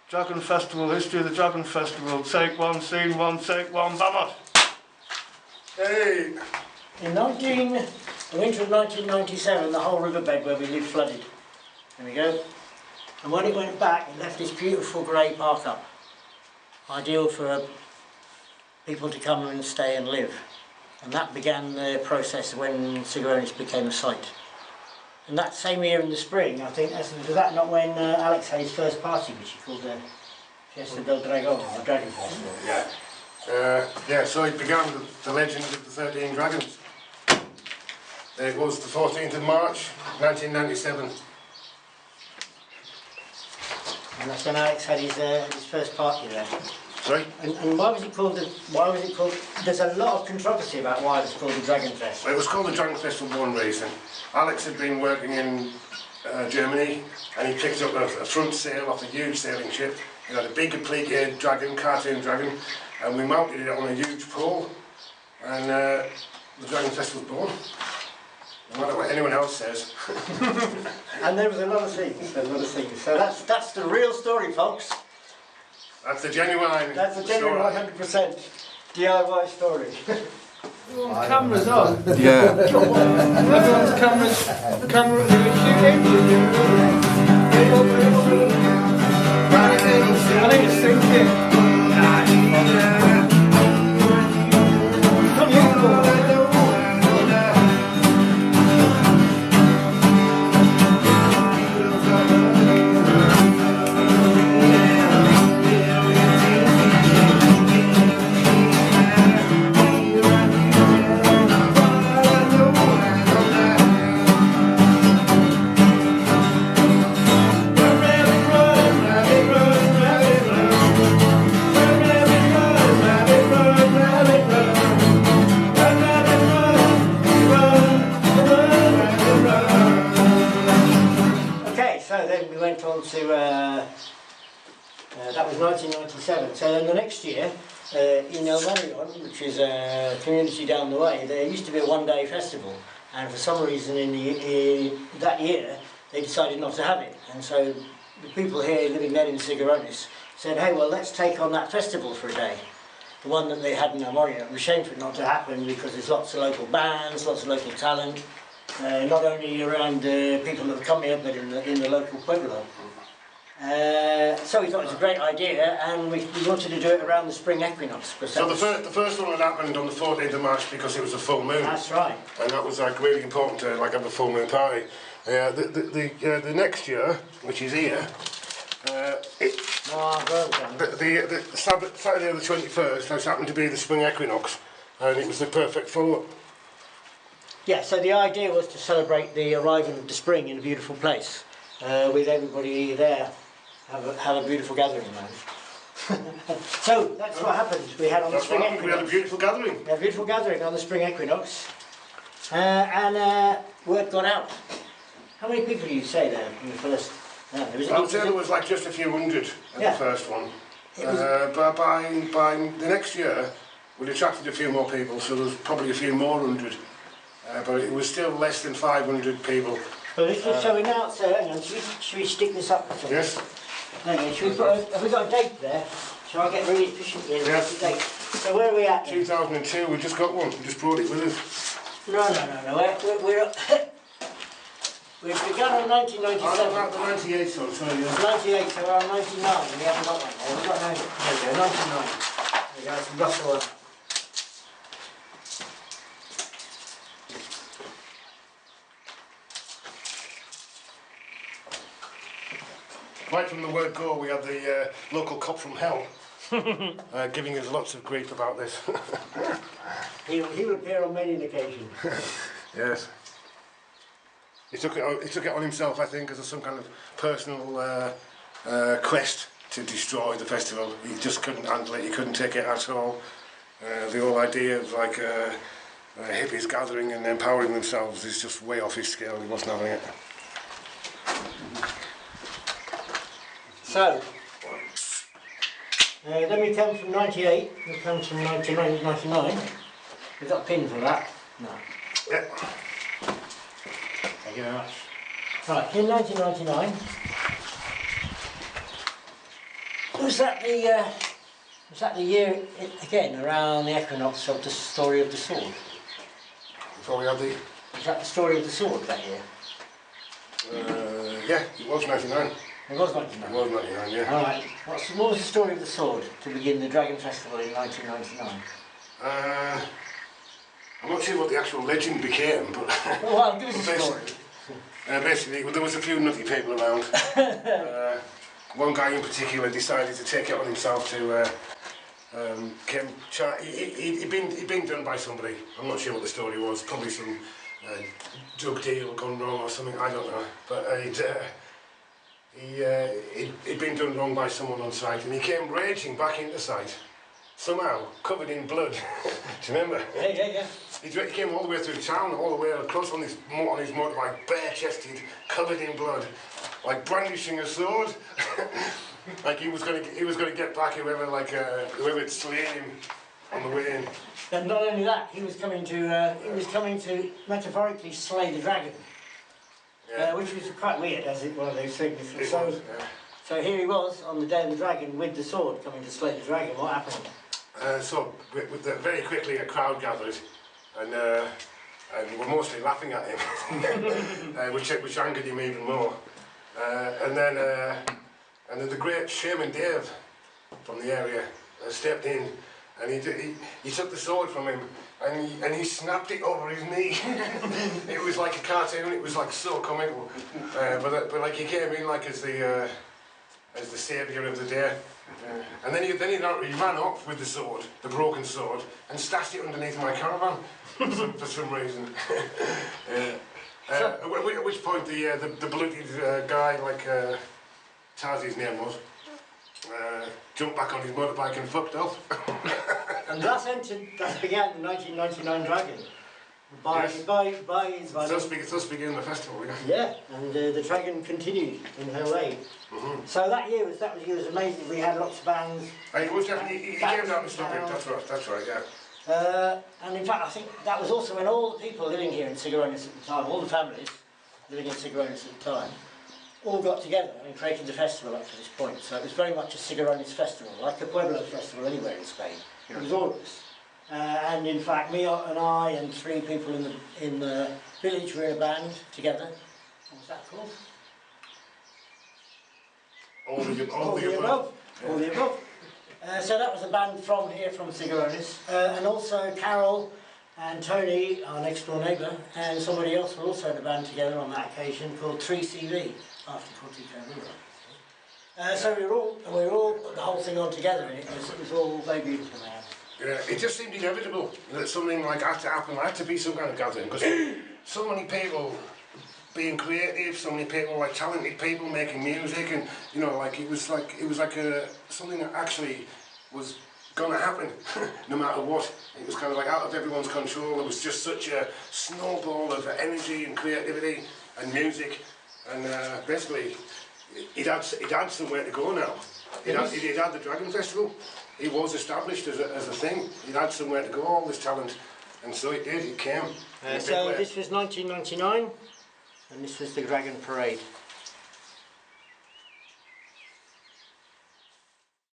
Dragon Festival, history of the Dragon Festival. Take one, scene one, take one, vamos! Hey! In the winter of 1997, the whole riverbed where we lived flooded. There we go. And when it went back, it left this beautiful grey park up. Ideal for people to come and stay and live. And that began the process when Cigarrones became a site. And that same year in the spring, I think, was that not when Alex had his first party, which he called the Fiesta del Dragón, or Dragon Festival? Yeah. So it began with the legend of the 13 dragons. It was the 14th of March, 1997. And that's when Alex had his first party there. Sorry? And why was it called there's a lot of controversy about why it was called the Dragon Fest. Well, it was called the Dragon Fest for one reason. Alex had been working in Germany and he picked up a front sail off a huge sailing ship. It had a big appliqué dragon, cartoon dragon, and we mounted it on a huge pole, and the Dragon Fest was born. No matter what anyone else says. And there was a lot of things, So that's the real story, folks. That's the genuine. That's the genuine 100% DIY story. Everyone's cameras on. Yeah. Everyone's camera shooting. I think it's thinking. That was 1997. So then the next year, in Miott, which is a community down the way, there used to be a one-day festival, and for some reason that year they decided not to have it. And so the people here living then in Cigarrones said, hey, well, let's take on that festival for a day. The one that they had in Miott. It was a shame for it not to happen because there's lots of local bands, lots of local talent, not only around people that have come here, but in the local pueblo. So we thought it was a great idea, and we wanted to do it around the spring equinox. So the first one had happened on the 14th of March because it was a full moon. That's right. And that was like really important to have a full moon party. The next year, which is here, the Saturday the 21st has happened to be the spring equinox, and it was the perfect follow-up. Yeah, so the idea was to celebrate the arrival of the spring in a beautiful place, with everybody there. Have a beautiful gathering, man. So that's what happened. We had on the spring equinox. We had a beautiful gathering. We had a beautiful gathering on the spring equinox, and word got out. How many people did you say there in the first? No, I would say there was like just a few hundred at the first one. But by the next year, we'd attracted a few more people, so there was probably a few more hundred. But it was still less than 500 people. Well, so we now, hang on, should we stick this up? Yes. Hang on, have we got a date there? Shall I get really efficiently and write the date? So where are we at? 2002, we just got one, we just brought it with us. No. We've begun on 1997. I'm about the 98 one, sorry. 98, so we're on 99, we haven't got one. Oh, we've got 99. There we go, 99. There we go, it's Russell one. Right from the word go, we had the local cop from hell giving us lots of grief about this. He will appear on many an occasion. Yes. He took it on himself, I think, as some kind of personal quest to destroy the festival. He just couldn't handle it, he couldn't take it at all. The whole idea of like hippies gathering and empowering themselves is just way off his scale, he wasn't having it. So, then we come from 98, we come from 99. We've got a pin for that? No. Yeah. Thank you very much. Right, in 1999, Was that the year, again, around the equinox of the story of the sword? Before we had the... Was that the story of the sword that year? Yeah, it was 99. It was 99? It was 99, yeah. Alright, what was the story of the sword to begin the Dragon Festival in 1999? I'm not sure what the actual legend became, but... Well, give us a story. Basically, there was a few nutty people around. One guy in particular decided to take it on himself to... he'd been done by somebody. I'm not sure what the story was. Probably some drug deal gone wrong or something, I don't know. But he'd been done wrong by someone on site, and he came raging back into site. Somehow, covered in blood. Do you remember? Yeah. He came all the way through town, all the way across on his motorbike, bare-chested, covered in blood, like brandishing a sword. Like he was going to get back whoever had slain him on the way in. And not only that, he was coming to metaphorically slay the dragon. Yeah. Which was quite weird, as one of those things. Yeah. So here he was on the day of the dragon with the sword coming to slay the dragon. What happened? Very quickly a crowd gathered, and were mostly laughing at him, which angered him even more. And then the great Shaman Dave from the area stepped in, and he took the sword from him, and he snapped it over his knee. It was like a cartoon. It was like so comical, but like he came in like as the saviour of the day. And then he ran off with the sword, the broken sword, and stashed it underneath my caravan for some reason. At which point the bloodied guy, like Tazi's name was, jumped back on his motorbike and fucked off. And that began the 1999 Dragon. By his Thus began the festival, yeah. Yeah, and the dragon continued in her way. Mm-hmm. So that year was amazing. We had lots of bands. He was definitely, he came down to stop him, that's right, yeah. And in fact, I think that was also when all the people living here in Cigarrones at the time, all the families living in Cigarrones at the time, all got together and created the festival up to this point. So it was very much a Cigarrones festival, like a Pueblo festival anywhere in Spain. Yeah. It was all of us. And in fact, Miott and I and 3 people in the village were in a band together. What was that called? All the above. All the above. So that was a band from here, from Cigarrones. And also Carol and Tony, our next door neighbour, and somebody else were also in a band together on that occasion called 3CV, after Corti Carrera. So we were all put the whole thing on together, and it was all very beautiful, man. Yeah, it just seemed inevitable that something like that to happen. There had to be some kind of gathering, because so many people being creative, so many people, like talented people making music, and you know, like it was like something that actually was going to happen, no matter what. It was kind of like out of everyone's control. There was just such a snowball of energy and creativity and music, and basically, it had somewhere to go now. It had the Dragon Festival. It was established as a thing. It had somewhere to go, all this talent, and so it did, it came. So this was 1999, and this was the Dragon Parade.